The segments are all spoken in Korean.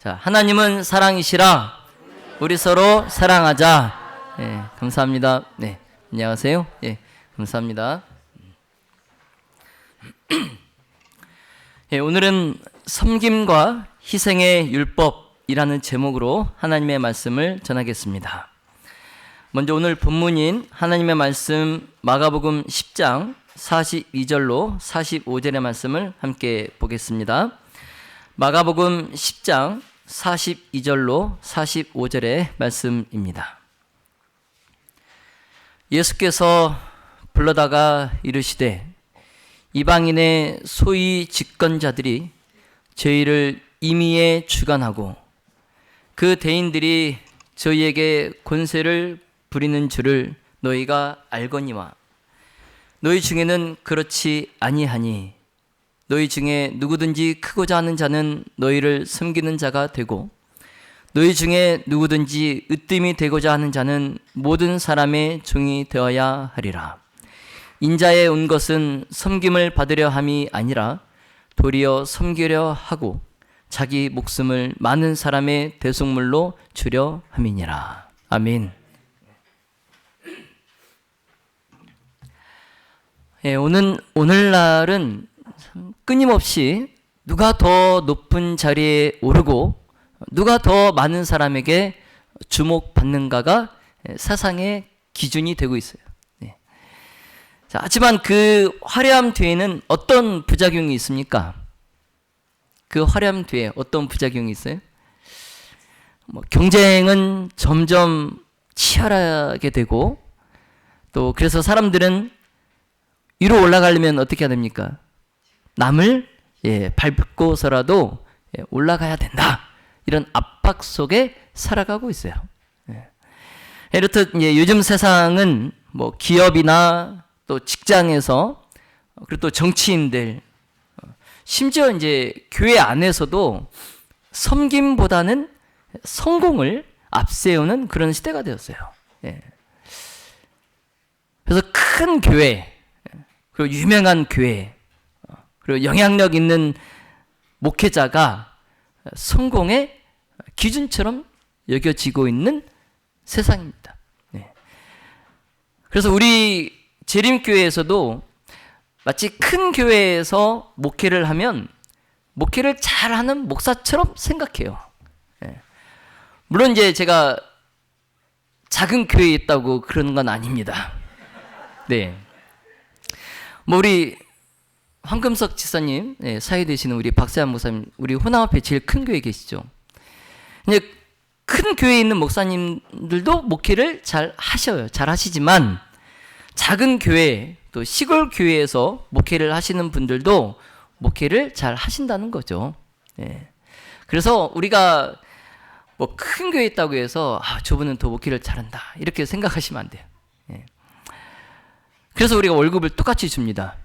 자, 하나님은 사랑이시라. 우리 서로 사랑하자. 예, 감사합니다. 네, 안녕하세요. 예, 감사합니다. 예, 오늘은 섬김과 희생의 율법이라는 제목으로 하나님의 말씀을 전하겠습니다. 먼저 오늘 본문인 하나님의 말씀 마가복음 10장 42절로 45절의 말씀을 함께 보겠습니다. 마가복음 10장 42절로 45절의 말씀입니다. 예수께서 불러다가 이르시되 이방인의 소위 집권자들이 저희를 임의에 주관하고 그 대인들이 저희에게 권세를 부리는 줄을 너희가 알거니와 너희 중에는 그렇지 아니하니 너희 중에 누구든지 크고자 하는 자는 너희를 섬기는 자가 되고 너희 중에 누구든지 으뜸이 되고자 하는 자는 모든 사람의 종이 되어야 하리라. 인자에 온 것은 섬김을 받으려 함이 아니라 도리어 섬기려 하고 자기 목숨을 많은 사람의 대속물로 주려 함이니라. 아멘. 예, 오늘날은 끊임없이 누가 더 높은 자리에 오르고 누가 더 많은 사람에게 주목받는가가 세상의 기준이 되고 있어요. 네. 자, 하지만 그 화려함 뒤에는 어떤 부작용이 있습니까? 그 화려함 뒤에 어떤 부작용이 있어요? 경쟁은 점점 치열하게 되고 또 그래서 사람들은 위로 올라가려면 어떻게 해야 됩니까? 남을 밟고서라도 올라가야 된다. 이런 압박 속에 살아가고 있어요. 이렇듯 요즘 세상은 기업이나 또 직장에서 그리고 또 정치인들 심지어 교회 안에서도 섬김보다는 성공을 앞세우는 그런 시대가 되었어요. 그래서 큰 교회 그리고 유명한 교회 그리고 영향력 있는 목회자가 성공의 기준처럼 여겨지고 있는 세상입니다. 그래서 우리 재림교회에서도 마치 큰 교회에서 목회를 하면 목회를 잘하는 목사처럼 생각해요. 물론 제가 작은 교회에 있다고 그러는 건 아닙니다. 네. 우리 황금석 지사님, 사회 되시는 우리 박세환 목사님, 우리 호남 앞에 제일 큰 교회에 계시죠. 큰 교회에 있는 목사님들도 목회를 잘 하셔요. 잘 하시지만 작은 교회, 또 시골 교회에서 목회를 하시는 분들도 목회를 잘 하신다는 거죠. 그래서 우리가 큰 교회에 있다고 해서 저분은 더 목회를 잘한다 이렇게 생각하시면 안 돼요. 그래서 우리가 월급을 똑같이 줍니다.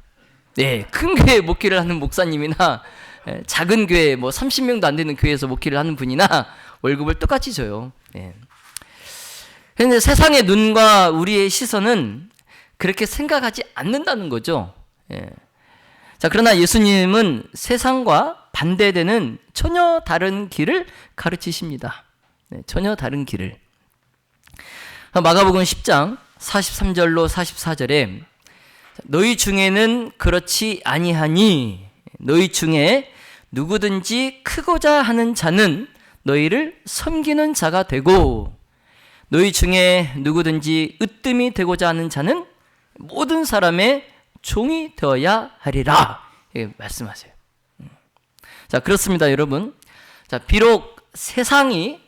큰 교회 목회를 하는 목사님이나 작은 교회 30명도 안 되는 교회에서 목회를 하는 분이나 월급을 똑같이 줘요. 그런데 세상의 눈과 우리의 시선은 그렇게 생각하지 않는다는 거죠. 자, 그러나 예수님은 세상과 반대되는 전혀 다른 길을 가르치십니다. 전혀 다른 길을. 마가복음 10장 43절로 44절에 너희 중에는 그렇지 아니하니 너희 중에 누구든지 크고자 하는 자는 너희를 섬기는 자가 되고 너희 중에 누구든지 으뜸이 되고자 하는 자는 모든 사람의 종이 되어야 하리라. 말씀하세요. 자, 그렇습니다, 여러분. 자, 비록 세상이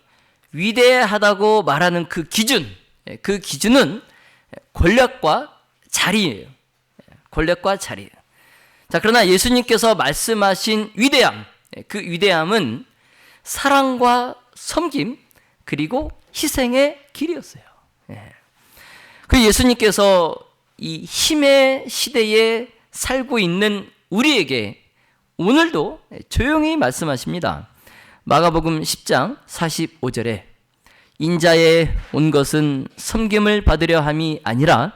위대하다고 말하는 그 기준은 권력과 자리예요. 권력과 자리. 자, 그러나 예수님께서 말씀하신 위대함, 그 위대함은 사랑과 섬김 그리고 희생의 길이었어요. 그 예수님께서 이 힘의 시대에 살고 있는 우리에게 오늘도 조용히 말씀하십니다. 마가복음 10장 45절에 인자에 온 것은 섬김을 받으려 함이 아니라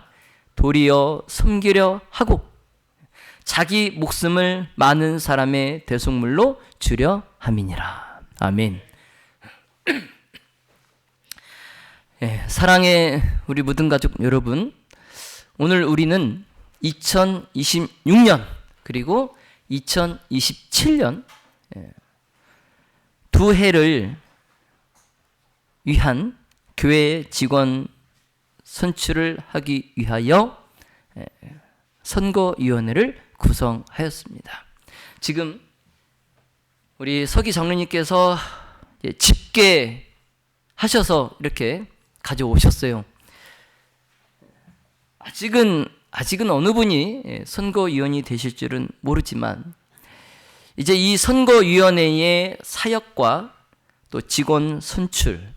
도리어 섬기려 하고 자기 목숨을 많은 사람의 대속물로 주려 함이니라. 아멘. 사랑의 우리 모든 가족 여러분, 오늘 우리는 2026년 그리고 2027년 두 해를 위한 교회 직원 선출을 하기 위하여 선거위원회를 구성하였습니다. 지금 우리 서기 장로님께서 집계하셔서 이렇게 가져오셨어요. 아직은 어느 분이 선거위원이 되실 줄은 모르지만 이제 이 선거위원회의 사역과 또 직원 선출,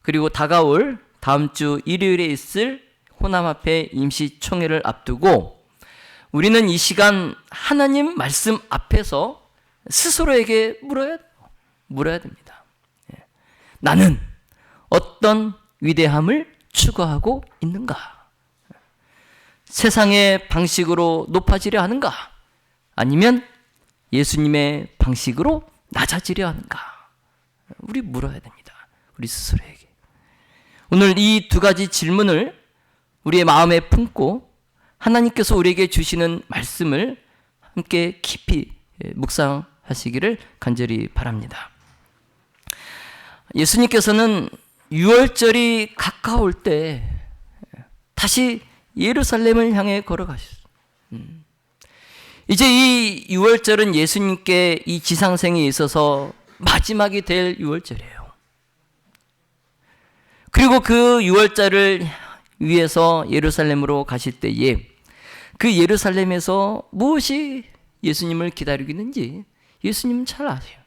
그리고 다가올 다음 주 일요일에 있을 호남합회 임시총회를 앞두고 우리는 이 시간 하나님 말씀 앞에서 스스로에게 물어야 됩니다. 나는 어떤 위대함을 추구하고 있는가? 세상의 방식으로 높아지려 하는가? 아니면 예수님의 방식으로 낮아지려 하는가? 우리 물어야 됩니다. 우리 스스로에게. 오늘 이 두 가지 질문을 우리의 마음에 품고 하나님께서 우리에게 주시는 말씀을 함께 깊이 묵상하시기를 간절히 바랍니다. 예수님께서는 유월절이 가까울 때 다시 예루살렘을 향해 걸어가셨어요. 이제 이 유월절은 예수님께 이 지상생에 있어서 마지막이 될 유월절이에요. 그리고 그 유월절을 위해서 예루살렘으로 가실 때에 그 예루살렘에서 무엇이 예수님을 기다리고 있는지 예수님은 잘 아세요.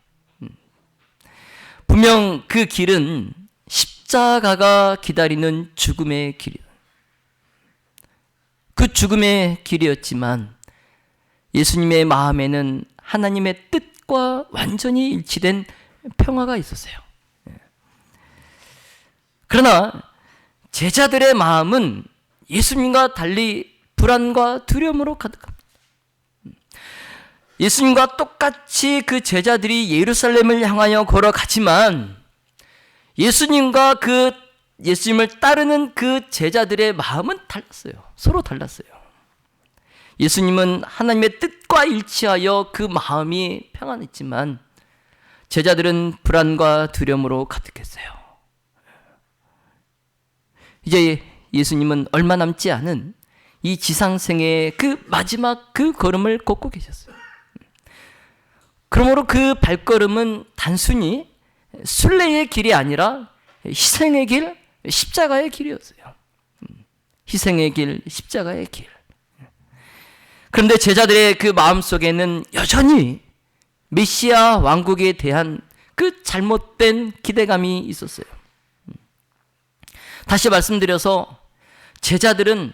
분명 그 길은 십자가가 기다리는 죽음의 길이에요. 그 죽음의 길이었지만 예수님의 마음에는 하나님의 뜻과 완전히 일치된 평화가 있었어요. 그러나 제자들의 마음은 예수님과 달리 불안과 두려움으로 가득합니다. 예수님과 똑같이 그 제자들이 예루살렘을 향하여 걸어가지만 예수님과 그 예수님을 따르는 그 제자들의 마음은 달랐어요. 서로 달랐어요. 예수님은 하나님의 뜻과 일치하여 그 마음이 평안했지만 제자들은 불안과 두려움으로 가득했어요. 이제 예수님은 얼마 남지 않은 이 지상생의 그 마지막 그 걸음을 걷고 계셨어요. 그러므로 그 발걸음은 단순히 순례의 길이 아니라 희생의 길, 십자가의 길이었어요. 희생의 길, 십자가의 길. 그런데 제자들의 그 마음속에는 여전히 메시아 왕국에 대한 그 잘못된 기대감이 있었어요. 다시 말씀드려서 제자들은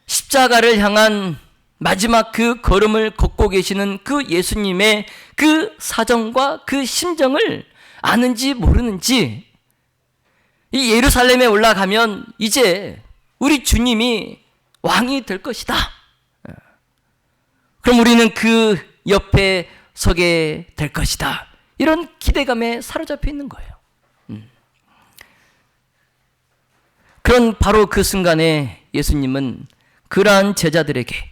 십자가를 향한 마지막 그 걸음을 걷고 계시는 그 예수님의 그 사정과 그 심정을 아는지 모르는지 이 예루살렘에 올라가면 이제 우리 주님이 왕이 될 것이다. 그럼 우리는 그 옆에 서게 될 것이다. 이런 기대감에 사로잡혀 있는 거예요. 그런 바로 그 순간에 예수님은 그러한 제자들에게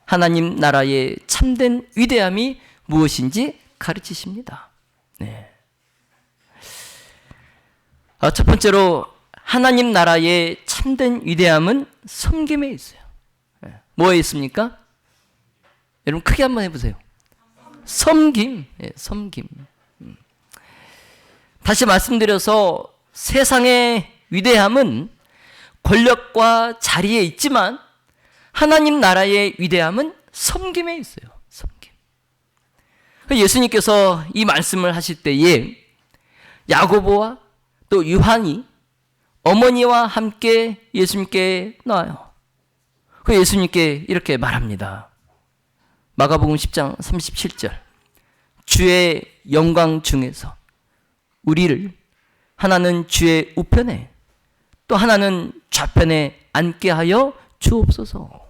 하나님 나라의 참된 위대함이 무엇인지 가르치십니다. 네. 첫 번째로 하나님 나라의 참된 위대함은 섬김에 있어요. 뭐에 있습니까? 여러분 크게 한번 해보세요. 섬김. 섬김. 다시 말씀드려서 세상의 위대함은 권력과 자리에 있지만 하나님 나라의 위대함은 섬김에 있어요. 섬김. 예수님께서 이 말씀을 하실 때에 야고보와 또 요한이 어머니와 함께 예수님께 나와요. 그 예수님께 이렇게 말합니다. 마가복음 10장 37절. 주의 영광 중에서 우리를 하나는 주의 우편에 또 하나는 좌편에 앉게 하여 주옵소서.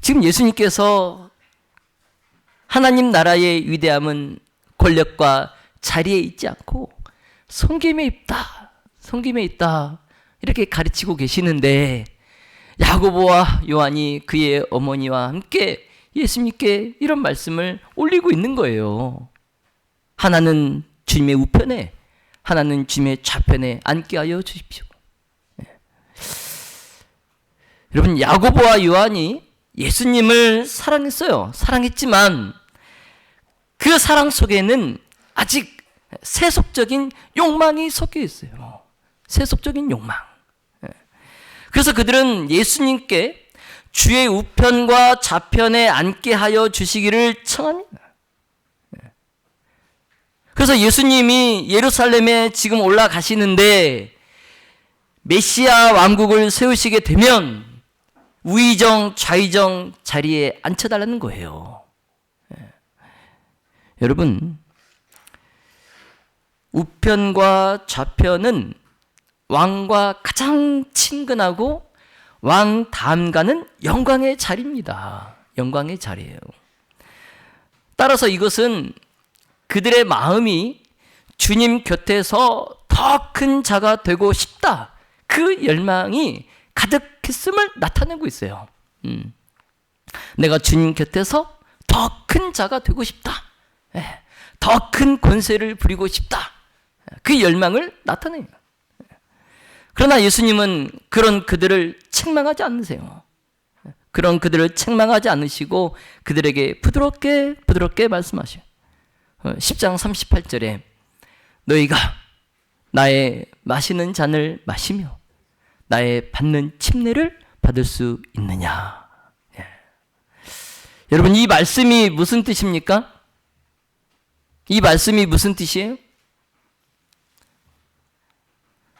지금 예수님께서 하나님 나라의 위대함은 권력과 자리에 있지 않고 섬김에 있다. 섬김에 있다. 이렇게 가르치고 계시는데 야고보와 요한이 그의 어머니와 함께 예수님께 이런 말씀을 올리고 있는 거예요. 하나는 주님의 우편에, 하나는 주님의 좌편에 앉게 하여 주십시오. 여러분, 야고보와 요한이 예수님을 사랑했어요. 사랑했지만 그 사랑 속에는 아직 세속적인 욕망이 섞여 있어요. 세속적인 욕망. 그래서 그들은 예수님께 주의 우편과 좌편에 앉게 하여 주시기를 청합니다. 그래서 예수님이 예루살렘에 지금 올라가시는데 메시아 왕국을 세우시게 되면 우의정 좌의정 자리에 앉혀달라는 거예요. 여러분, 우편과 좌편은 왕과 가장 친근하고 왕 다음 가는 영광의 자리입니다. 영광의 자리예요. 따라서 이것은 그들의 마음이 주님 곁에서 더 큰 자가 되고 싶다. 그 열망이 가득했음을 나타내고 있어요. 내가 주님 곁에서 더 큰 자가 되고 싶다. 더 큰 권세를 부리고 싶다. 그 열망을 나타냅니다. 그러나 예수님은 그런 그들을 책망하지 않으세요. 그런 그들을 책망하지 않으시고 그들에게 부드럽게 말씀하셔요. 10장 38절에 너희가 나의 마시는 잔을 마시며 나의 받는 침례를 받을 수 있느냐. 여러분, 이 말씀이 무슨 뜻입니까? 이 말씀이 무슨 뜻이에요?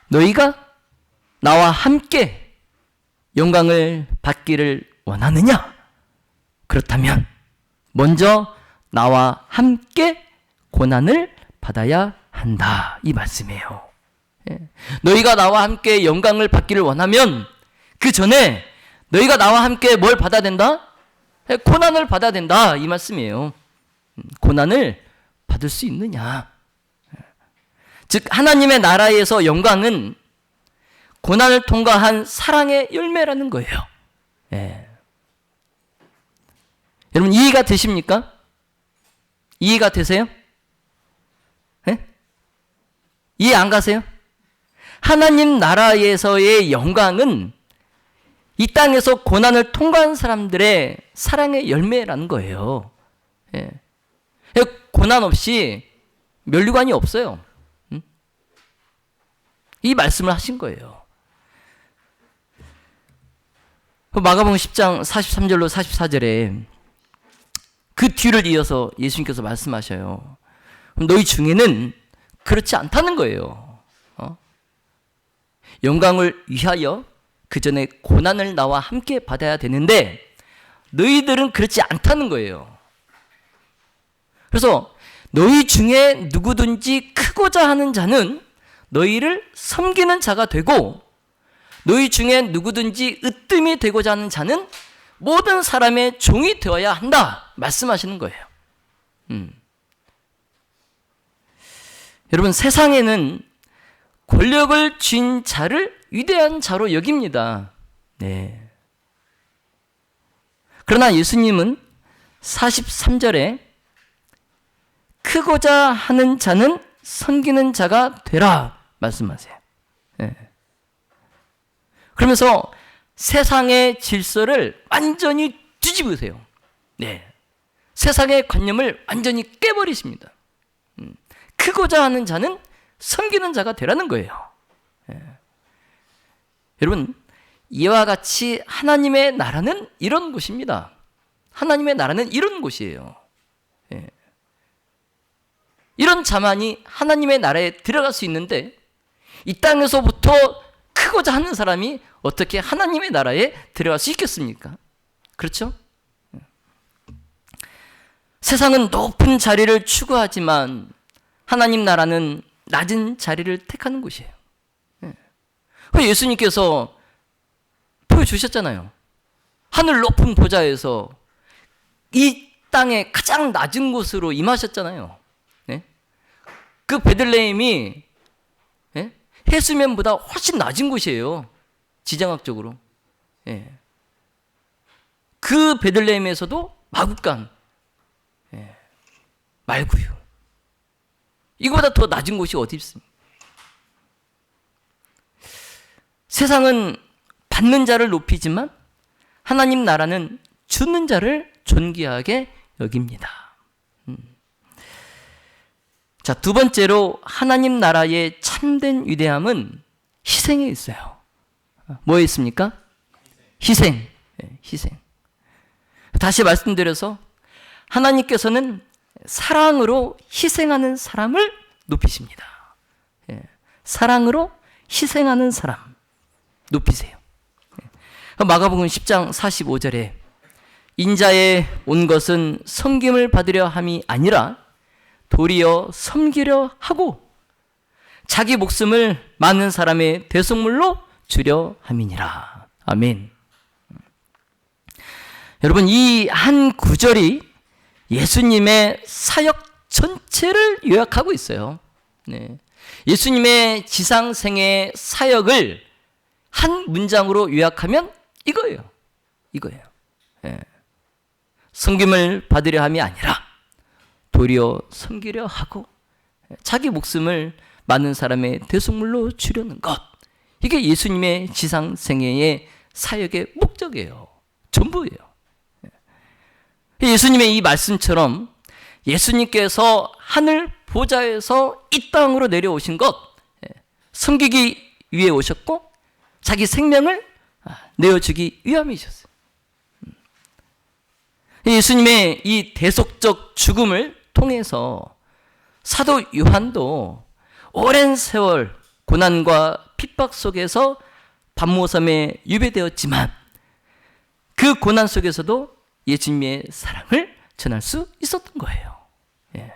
너희가 나와 함께 영광을 받기를 원하느냐? 그렇다면 먼저 나와 함께 고난을 받아야 한다. 이 말씀이에요. 너희가 나와 함께 영광을 받기를 원하면 그 전에 너희가 나와 함께 뭘 받아야 된다? 고난을 받아야 된다. 이 말씀이에요. 고난을 받을 수 있느냐? 즉 하나님의 나라에서 영광은 고난을 통과한 사랑의 열매라는 거예요. 여러분, 이해가 되십니까? 이해가 되세요? 이해 안 가세요? 하나님 나라에서의 영광은 이 땅에서 고난을 통과한 사람들의 사랑의 열매라는 거예요. 고난 없이 면류관이 없어요. 이 말씀을 하신 거예요. 마가복음 10장 43절로 44절에 그 뒤를 이어서 예수님께서 말씀하셔요. 너희 중에는 그렇지 않다는 거예요. 영광을 위하여 그 전에 고난을 나와 함께 받아야 되는데 너희들은 그렇지 않다는 거예요. 그래서 너희 중에 누구든지 크고자 하는 자는 너희를 섬기는 자가 되고 너희 중에 누구든지 으뜸이 되고자 하는 자는 모든 사람의 종이 되어야 한다 말씀하시는 거예요. 여러분, 세상에는 권력을 쥔 자를 위대한 자로 여깁니다. 그러나 예수님은 43절에 크고자 하는 자는 섬기는 자가 되라 말씀하세요. 그러면서 세상의 질서를 완전히 뒤집으세요. 세상의 관념을 완전히 깨버리십니다. 크고자 하는 자는 섬기는 자가 되라는 거예요. 여러분, 이와 같이 하나님의 나라는 이런 곳입니다. 하나님의 나라는 이런 곳이에요. 이런 자만이 하나님의 나라에 들어갈 수 있는데 이 땅에서부터 크고자 하는 사람이 어떻게 하나님의 나라에 들어갈 수 있겠습니까? 그렇죠? 세상은 높은 자리를 추구하지만 하나님 나라는 낮은 자리를 택하는 곳이에요. 예수님께서 보여주셨잖아요. 하늘 높은 보좌에서 이 땅의 가장 낮은 곳으로 임하셨잖아요. 네? 그 베들레헴이 네? 해수면보다 훨씬 낮은 곳이에요. 지정학적으로. 네. 그 베들레헴에서도 마구간, 네. 말구유. 이거보다 더 낮은 곳이 어디 있습니까? 세상은 받는 자를 높이지만 하나님 나라는 주는 자를 존귀하게 여깁니다. 자, 두 번째로 하나님 나라의 참된 위대함은 희생에 있어요. 뭐에 있습니까? 희생. 희생. 다시 말씀드려서 하나님께서는 사랑으로 희생하는 사람을 높이십니다. 사랑으로 희생하는 사람 높이세요. 마가복음 10장 45절에 인자에 온 것은 섬김을 받으려 함이 아니라 도리어 섬기려 하고 자기 목숨을 많은 사람의 대속물로 주려 함이니라. 아멘. 여러분, 이 한 구절이 예수님의 사역 전체를 요약하고 있어요. 네. 예수님의 지상생의 사역을 한 문장으로 요약하면 이거예요. 이거예요. 네. 섬김을 받으려 함이 아니라 도리어 섬기려 하고 자기 목숨을 많은 사람의 대속물로 주려는 것. 이게 예수님의 지상생애의 사역의 목적이에요. 전부예요. 예수님의 이 말씀처럼 예수님께서 하늘 보좌에서 이 땅으로 내려오신 것, 섬기기 위해 오셨고 자기 생명을 내어주기 위함이셨어요. 예수님의 이 대속적 죽음을 통해서 사도 요한도 오랜 세월 고난과 핍박 속에서 반모섬에 유배되었지만 그 고난 속에서도 예수님의 사랑을 전할 수 있었던 거예요. 예.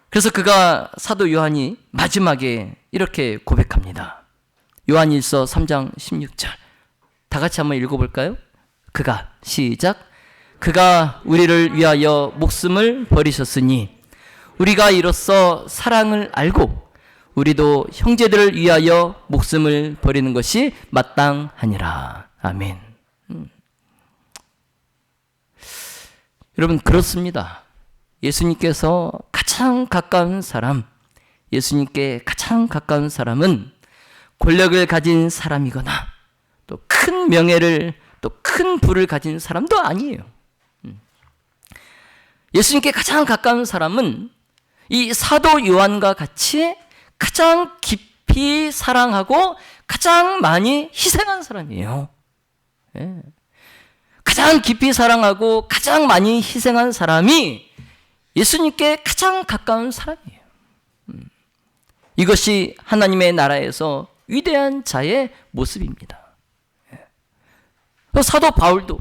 그래서 그가 사도 요한이 마지막에 이렇게 고백합니다. 요한일서 3장 16절 다 같이 한번 읽어볼까요? 그가 시작 그가 우리를 위하여 목숨을 버리셨으니 우리가 이로써 사랑을 알고 우리도 형제들을 위하여 목숨을 버리는 것이 마땅하니라. 아멘. 여러분, 그렇습니다. 예수님께서 가장 가까운 사람, 예수님께 가장 가까운 사람은 권력을 가진 사람이거나 또 큰 명예를 또 큰 부를 가진 사람도 아니에요. 예수님께 가장 가까운 사람은 이 사도 요한과 같이 가장 깊이 사랑하고 가장 많이 희생한 사람이에요. 예. 가장 깊이 사랑하고 가장 많이 희생한 사람이 예수님께 가장 가까운 사람이에요. 이것이 하나님의 나라에서 위대한 자의 모습입니다. 사도 바울도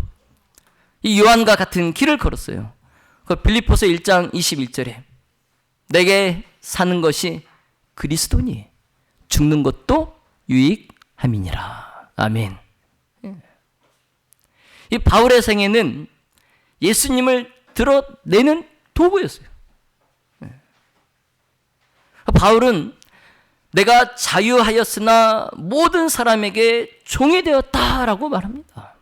이 요한과 같은 길을 걸었어요. 빌립보서 1장 21절에 내게 사는 것이 그리스도니 죽는 것도 유익함이니라. 아멘. 이 바울의 생애는 예수님을 드러내는 도구였어요. 바울은 내가 자유하였으나 모든 사람에게 종이 되었다라고 말합니다.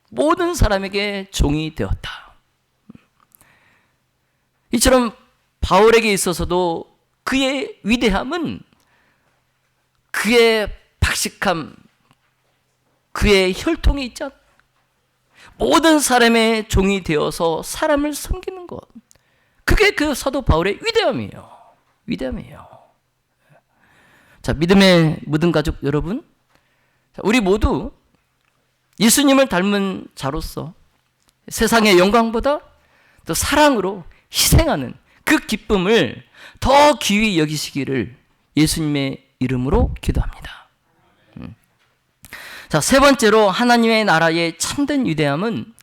모든 사람에게 종이 되었다. 이처럼 바울에게 있어서도 그의 위대함은 그의 박식함, 그의 혈통이 있지 않나. 모든 사람의 종이 되어서 사람을 섬기는 것. 그게 그 사도 바울의 위대함이에요. 위대함이에요. 자, 믿음의 모든 가족 여러분, 우리 모두 예수님을 닮은 자로서 세상의 영광보다 또 사랑으로 희생하는 그 기쁨을 더 귀히 여기시기를 예수님의 이름으로 기도합니다. 자, 세 번째로 하나님의 나라의 참된 위대함은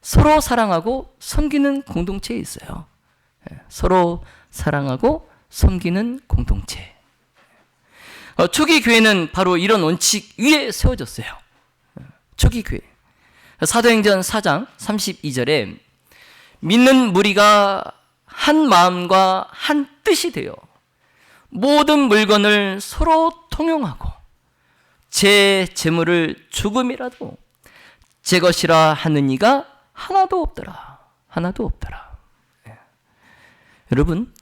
서로 사랑하고 섬기는 공동체에 있어요. 서로 사랑하고 섬기는 공동체. 초기 교회는 바로 이런 원칙 위에 세워졌어요. 초기 교회. 사도행전 4장 32절에 믿는 무리가 한 마음과 한 뜻이 되어 모든 물건을 서로 통용하고 제 재물을 조금이라도 제 것이라 하는 이가 하나도 없더라. 하나도 없더라. 여러분,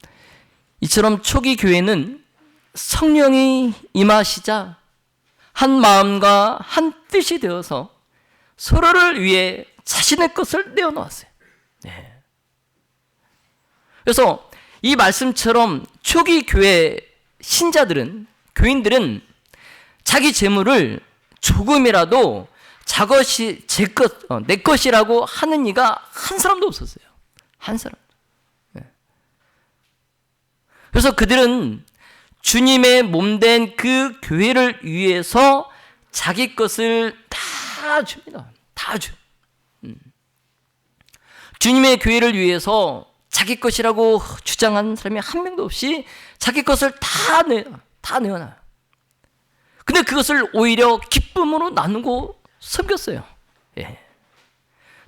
이처럼 초기 교회는 성령이 임하시자 한 마음과 한 뜻이 되어서 서로를 위해 자신의 것을 내어놓았어요. 그래서 이 말씀처럼 초기 교회 신자들은, 교인들은 자기 재물을 조금이라도 자것이 제 것, 내 것이라고 하는 이가 한 사람도 없었어요. 한 사람. 그래서 그들은 주님의 몸된 그 교회를 위해서 자기 것을 다 줍니다. 다 줘. 주님의 교회를 위해서 자기 것이라고 주장하는 사람이 한 명도 없이 자기 것을 다 내어놔요. 근데 그것을 오히려 기쁨으로 나누고 섬겼어요.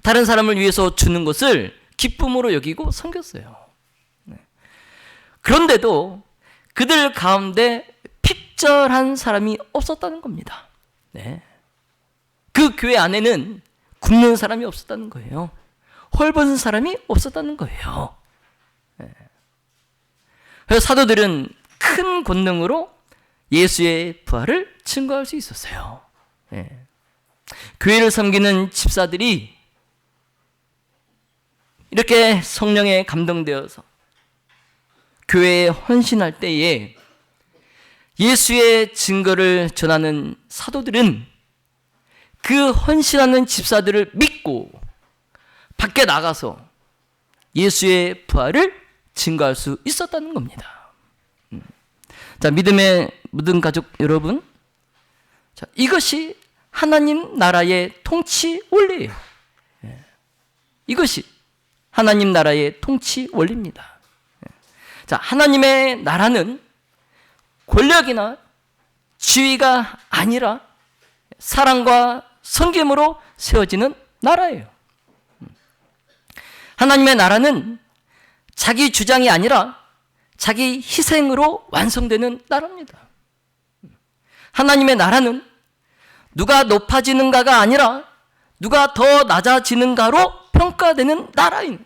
다른 사람을 위해서 주는 것을 기쁨으로 여기고 섬겼어요. 그런데도 그들 가운데 핍절한 사람이 없었다는 겁니다. 그 교회 안에는 굶는 사람이 없었다는 거예요. 헐벗은 사람이 없었다는 거예요. 그래서 사도들은 큰 권능으로 예수의 부활을 증거할 수 있었어요. 교회를 섬기는 집사들이 이렇게 성령에 감동되어서 교회에 헌신할 때에 예수의 증거를 전하는 사도들은 그 헌신하는 집사들을 믿고 밖에 나가서 예수의 부활을 증거할 수 있었다는 겁니다. 자, 믿음의 모든 가족 여러분, 자, 이것이 하나님 나라의 통치 원리예요. 이것이 하나님 나라의 통치 원리입니다. 자, 하나님의 나라는 권력이나 지위가 아니라 사랑과 섬김으로 세워지는 나라예요. 하나님의 나라는 자기 주장이 아니라 자기 희생으로 완성되는 나라입니다. 하나님의 나라는 누가 높아지는가가 아니라 누가 더 낮아지는가로 평가되는 나라인.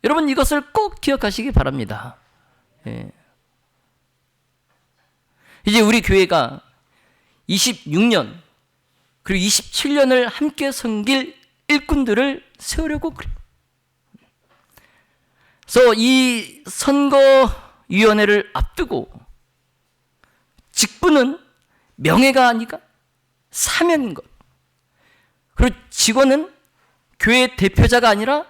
여러분, 이것을 꼭 기억하시기 바랍니다. 이제 우리 교회가 26년 그리고 27년을 함께 섬길 일꾼들을 세우려고 그래요. 그래서 이 선거위원회를 앞두고 직분은 명예가 아니라 사명인 것. 그리고 직원은 교회 대표자가 아니라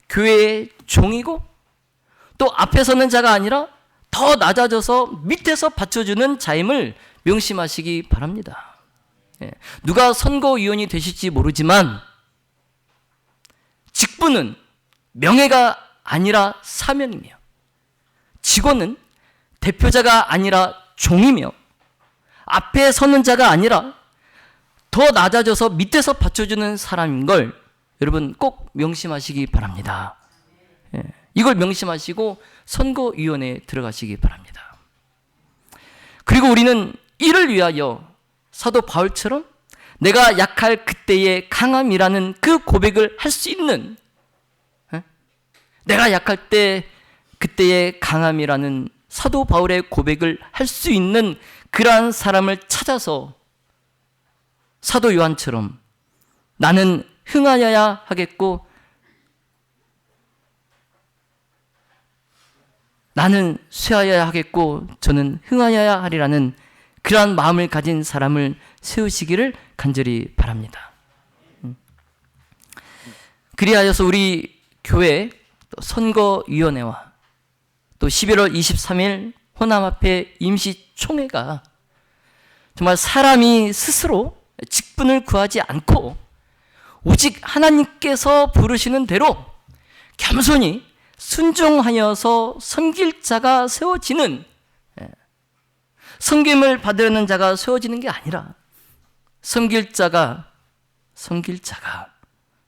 교회의 종이고 또 앞에 서는 자가 아니라 더 낮아져서 밑에서 받쳐주는 자임을 명심하시기 바랍니다. 누가 선거위원이 되실지 모르지만 직분은 명예가 아니라 사명이며 직원은 대표자가 아니라 종이며 앞에 서는 자가 아니라 더 낮아져서 밑에서 받쳐주는 사람인 걸 여러분 꼭 명심하시기 바랍니다. 이걸 명심하시고 선거위원회에 들어가시기 바랍니다. 그리고 우리는 이를 위하여 사도 바울처럼 내가 약할 그때의 강함이라는 그 고백을 할 수 있는, 내가 약할 때 그때의 강함이라는 사도 바울의 고백을 할 수 있는 그러한 사람을 찾아서 사도 요한처럼 나는 흥하여야 하겠고 나는 쇠하여야 하겠고 저는 흥하여야 하리라는 그러한 마음을 가진 사람을 세우시기를 간절히 바랍니다. 그리하여서 우리 교회 선거위원회와 또 11월 23일 호남 앞에 임시총회가 정말 사람이 스스로 직분을 구하지 않고 오직 하나님께서 부르시는 대로 겸손히 순종하여서 섬길 자가 세워지는, 섬김을 받으려는 자가 세워지는 게 아니라 섬길 자가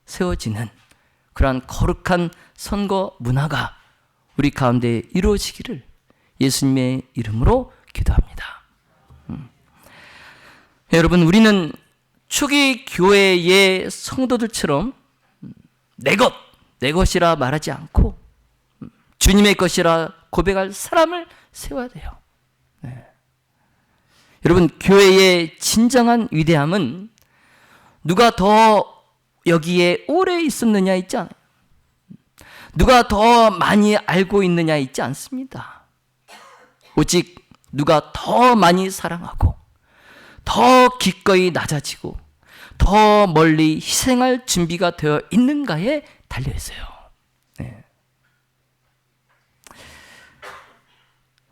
세워지는 그러한 거룩한 선거 문화가 우리 가운데 이루어지기를 예수님의 이름으로 기도합니다. 여러분, 우리는 초기 교회의 성도들처럼 내 것이라 말하지 않고 주님의 것이라 고백할 사람을 세워야 돼요. 네. 여러분, 교회의 진정한 위대함은 누가 더 여기에 오래 있었느냐 있지 않아요. 누가 더 많이 알고 있느냐 있지 않습니다. 오직 누가 더 많이 사랑하고 더 기꺼이 낮아지고 더 멀리 희생할 준비가 되어 있는가에 달려 있어요. 네.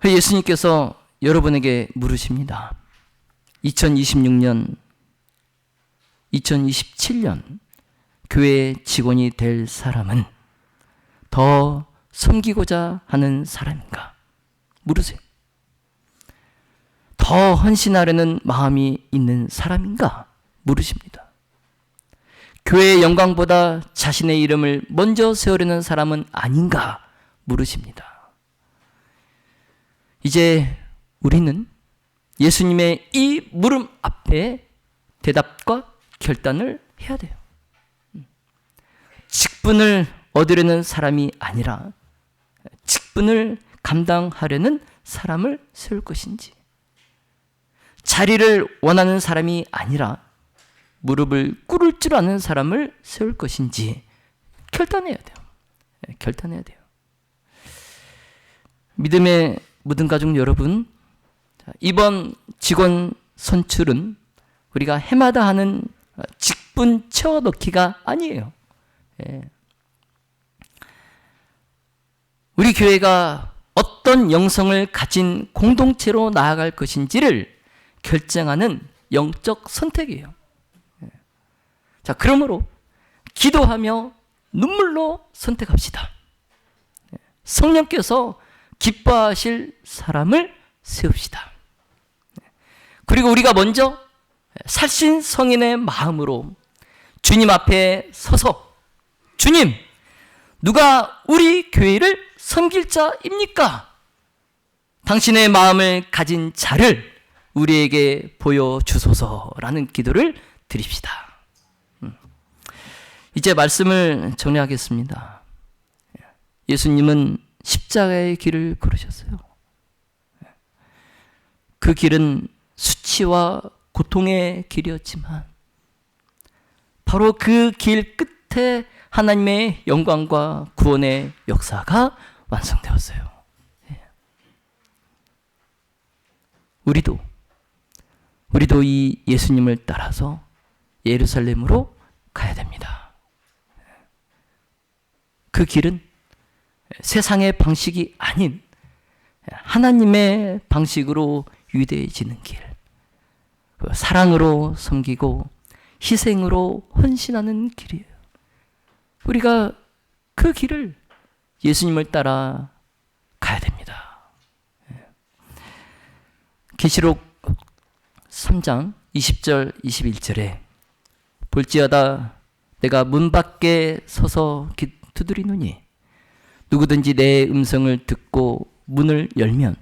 예수님께서 여러분에게 물으십니다. 2026년, 2027년 교회 직원이 될 사람은 더 섬기고자 하는 사람인가? 물으세요. 더 헌신하려는 마음이 있는 사람인가? 물으십니다. 교회의 영광보다 자신의 이름을 먼저 세우려는 사람은 아닌가? 물으십니다. 이제 우리는 예수님의 이 물음 앞에 대답과 결단을 해야 돼요. 직분을 얻으려는 사람이 아니라 직분을 감당하려는 사람을 세울 것인지, 자리를 원하는 사람이 아니라 무릎을 꿇을 줄 아는 사람을 세울 것인지 결단해야 돼요. 결단해야 돼요. 믿음의 모든 가족 여러분, 이번 직원 선출은 우리가 해마다 하는 직분 채워넣기가 아니에요. 우리 교회가 어떤 영성을 가진 공동체로 나아갈 것인지를 결정하는 영적 선택이에요. 자, 그러므로 기도하며 눈물로 선택합시다. 성령께서 기뻐하실 사람을 세웁시다. 그리고 우리가 먼저 살신 성인의 마음으로 주님 앞에 서서, 주님, 누가 우리 교회를 섬길 자입니까? 당신의 마음을 가진 자를 우리에게 보여주소서라는 기도를 드립시다. 이제 말씀을 정리하겠습니다. 예수님은 십자가의 길을 걸으셨어요. 그 길은 수치와 고통의 길이었지만 바로 그 길 끝에 하나님의 영광과 구원의 역사가 완성되었어요. 우리도 이 예수님을 따라서 예루살렘으로 가야 됩니다. 그 길은 세상의 방식이 아닌 하나님의 방식으로 위대해지는 길, 사랑으로 섬기고 희생으로 헌신하는 길이에요. 우리가 그 길을 예수님을 따라 가야 됩니다. 계시록 3장 20절 21절에 볼지어다 내가 문 밖에 서서 두드리노니 누구든지 내 음성을 듣고 문을 열면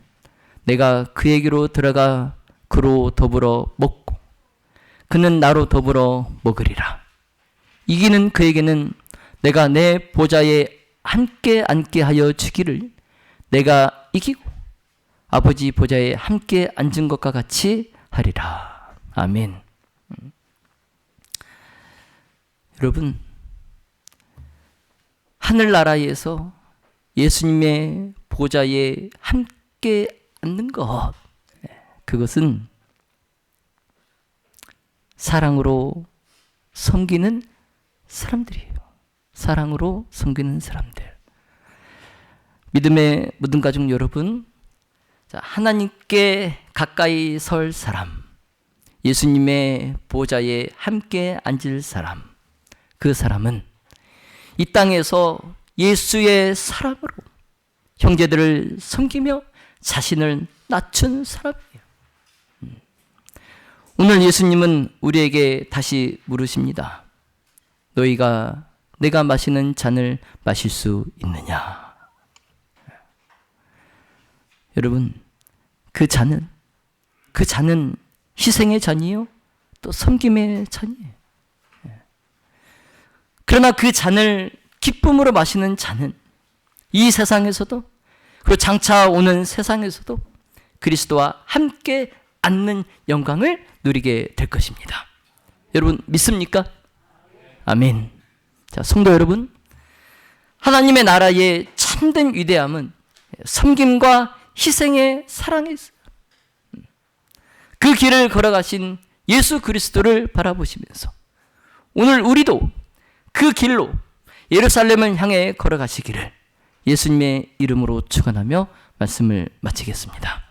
내가 그에게로 들어가 그로 더불어 먹고 그는 나로 더불어 먹으리라. 이기는 그에게는 내가 내 보좌에 함께 앉게 하여 주기를 내가 이기고 아버지 보좌에 함께 앉은 것과 같이 하리라. 아멘. 여러분, 하늘나라에서 예수님의 보좌에 함께 앉는 것, 그것은 사랑으로 섬기는 사람들이에요. 사랑으로 섬기는 사람들. 믿음의 모든 가족 여러분, 하나님께 가까이 설 사람, 예수님의 보좌에 함께 앉을 사람, 그 사람은 이 땅에서 예수의 사랑으로 형제들을 섬기며 자신을 낮춘 사람이에요. 오늘 예수님은 우리에게 다시 물으십니다. 너희가 내가 마시는 잔을 마실 수 있느냐? 여러분, 그 잔은 희생의 잔이요, 또 섬김의 잔이에요. 그러나 그 잔을 기쁨으로 마시는 자는 이 세상에서도, 그리고 장차 오는 세상에서도 그리스도와 함께 앉는 영광을 누리게 될 것입니다. 여러분 믿습니까? 아멘. 자, 성도 여러분, 하나님의 나라의 참된 위대함은 섬김과 희생의 사랑에 있어요. 그 길을 걸어가신 예수 그리스도를 바라보시면서 오늘 우리도 그 길로 예루살렘을 향해 걸어가시기를 예수님의 이름으로 축원하며 말씀을 마치겠습니다.